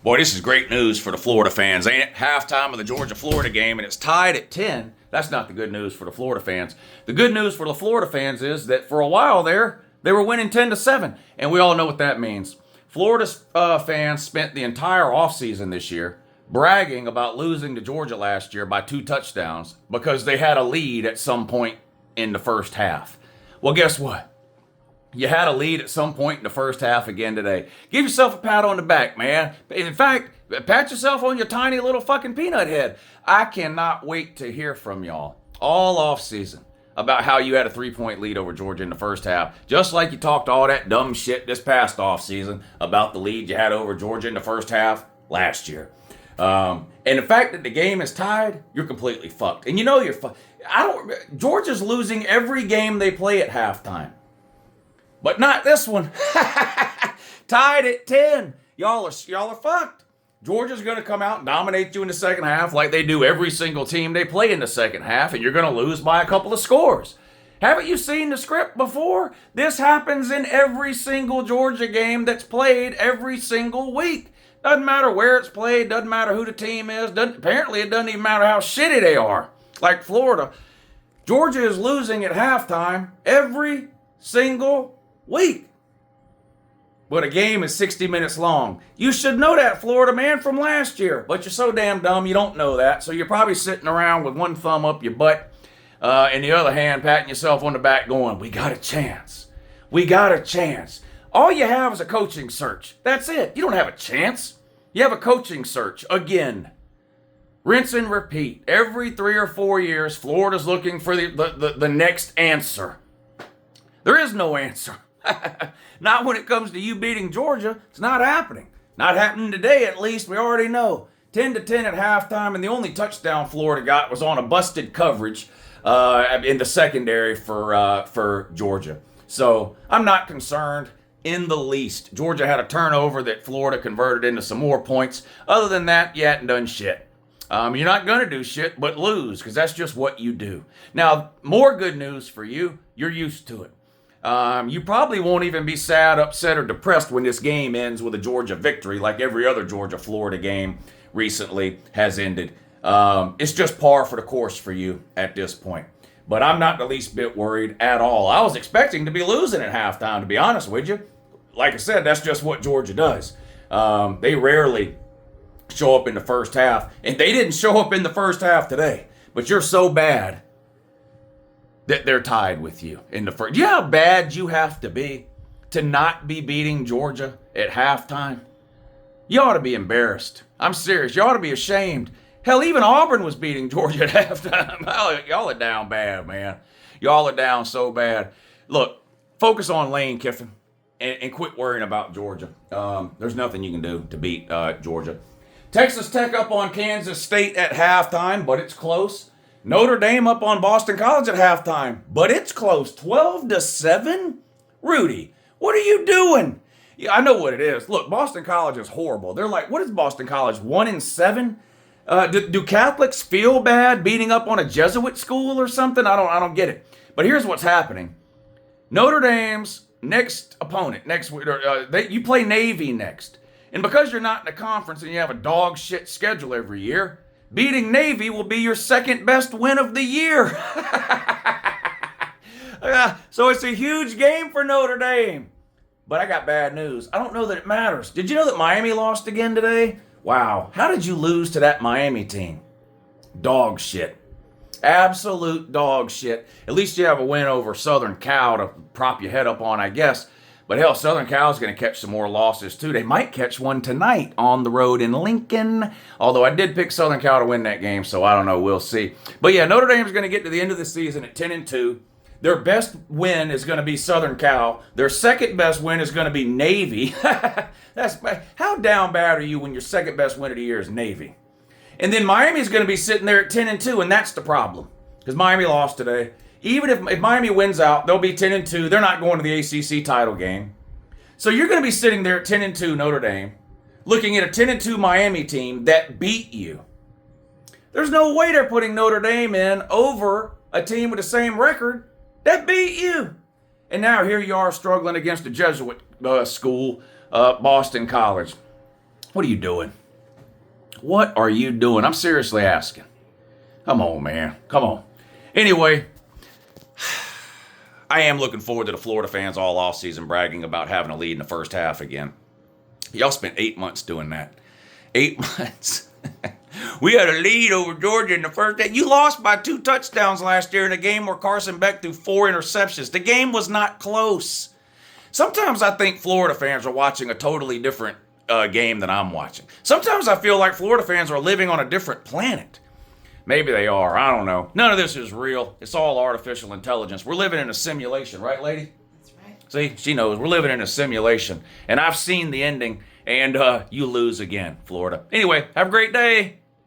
Boy, this is great news for the Florida fans, ain't it? Halftime of the Georgia-Florida game, and it's tied at 10. That's not the good news for the Florida fans. The good news for the Florida fans is that for a while there, they were winning 10-7, and we all know what that means. Florida's fans spent the entire offseason this year bragging about losing to Georgia last year by 2 touchdowns because they had a lead at some point in the first half. Well, guess what? You had a lead at some point in the first half again today. Give yourself a pat on the back, man. In fact, pat yourself on your tiny little fucking peanut head. I cannot wait to hear from y'all all off season about how you had a 3-point lead over Georgia in the first half. Just like you talked all that dumb shit this past off season about the lead you had over Georgia in the first half last year. And the fact that the game is tied, you're completely fucked. And you know you're fucked. Georgia's losing every game they play at halftime. But not this one. Tied at 10. Y'all are fucked. Georgia's going to come out and dominate you in the second half like they do every single team they play in the second half, and you're going to lose by a couple of scores. Haven't you seen the script before? This happens in every single Georgia game that's played every single week. Doesn't matter where it's played, doesn't matter who the team is, apparently it doesn't even matter how shitty they are. Like Florida. Georgia is losing at halftime every single week. But a game is 60 minutes long. You should know that, Florida man, from last year. But you're so damn dumb you don't know that. So you're probably sitting around with one thumb up your butt and the other hand patting yourself on the back going, we got a chance. We got a chance. All you have is a coaching search. That's it. You don't have a chance. You have a coaching search. Again. Rinse and repeat. Every 3 or 4 years, Florida's looking for the next answer. There is no answer. Not when it comes to you beating Georgia. It's not happening. Not happening today, at least. We already know. 10-10 at halftime, and the only touchdown Florida got was on a busted coverage in the secondary for Georgia. So I'm not concerned in the least. Georgia had a turnover that Florida converted into some more points. Other than that, you hadn't done shit. You're not going to do shit but lose, because that's just what you do. Now, more good news for you. You're used to it. You probably won't even be sad, upset, or depressed when this game ends with a Georgia victory like every other Georgia-Florida game recently has ended. It's just par for the course for you at this point. But I'm not the least bit worried at all. I was expecting to be losing at halftime, to be honest with you. Like I said, that's just what Georgia does. They rarely show up in the first half, and they didn't show up in the first half today. But you're so bad that they're tied with you in the first. Do you know how bad you have to be to not be beating Georgia at halftime? You ought to be embarrassed. I'm serious. You ought to be ashamed. Hell, even Auburn was beating Georgia at halftime. Y'all are down bad, man. Y'all are down so bad. Look, focus on Lane Kiffin and quit worrying about Georgia. There's nothing you can do to beat Georgia. Texas Tech up on Kansas State at halftime, but it's close. Notre Dame up on Boston College at halftime, but it's close. 12-7? Rudy, what are you doing? Yeah, I know what it is. Look, Boston College is horrible. They're like, what is Boston College, 1-7? Do Catholics feel bad beating up on a Jesuit school or something? I don't get it. But here's what's happening. Notre Dame's next opponent, you play Navy next. And because you're not in a conference and you have a dog shit schedule every year, beating Navy will be your second best win of the year. So it's a huge game for Notre Dame. But I got bad news. I don't know that it matters. Did you know that Miami lost again today? Wow. How did you lose to that Miami team? Dog shit. Absolute dog shit. At least you have a win over Southern Cal to prop your head up on, I guess. But hell, Southern Cal's going to catch some more losses too. They might catch one tonight on the road in Lincoln. Although I did pick Southern Cal to win that game, so I don't know. We'll see. But yeah, Notre Dame's going to get to the end of the season at 10-2. Their best win is going to be Southern Cal. Their second best win is going to be Navy. How down bad are you when your second best win of the year is Navy? And then Miami's going to be sitting there at 10-2, and that's the problem. Because Miami lost today. Even if Miami wins out, they'll be 10-2. They're not going to the ACC title game. So you're going to be sitting there at 10-2 Notre Dame, looking at a 10-2 Miami team that beat you. There's no way they're putting Notre Dame in over a team with the same record that beat you. And now here you are struggling against a Jesuit school, Boston College. What are you doing? What are you doing? I'm seriously asking. Come on, man. Come on. Anyway, I am looking forward to the Florida fans all offseason bragging about having a lead in the first half again. Y'all spent 8 months doing that. 8 months. We had a lead over Georgia in the first half. You lost by 2 touchdowns last year in a game where Carson Beck threw 4 interceptions. The game was not close. Sometimes I think Florida fans are watching a totally different game than I'm watching. Sometimes I feel like Florida fans are living on a different planet. Maybe they are. I don't know. None of this is real. It's all artificial intelligence. We're living in a simulation, right, lady? That's right. See, she knows. We're living in a simulation. And I've seen the ending, and you lose again, Florida. Anyway, have a great day.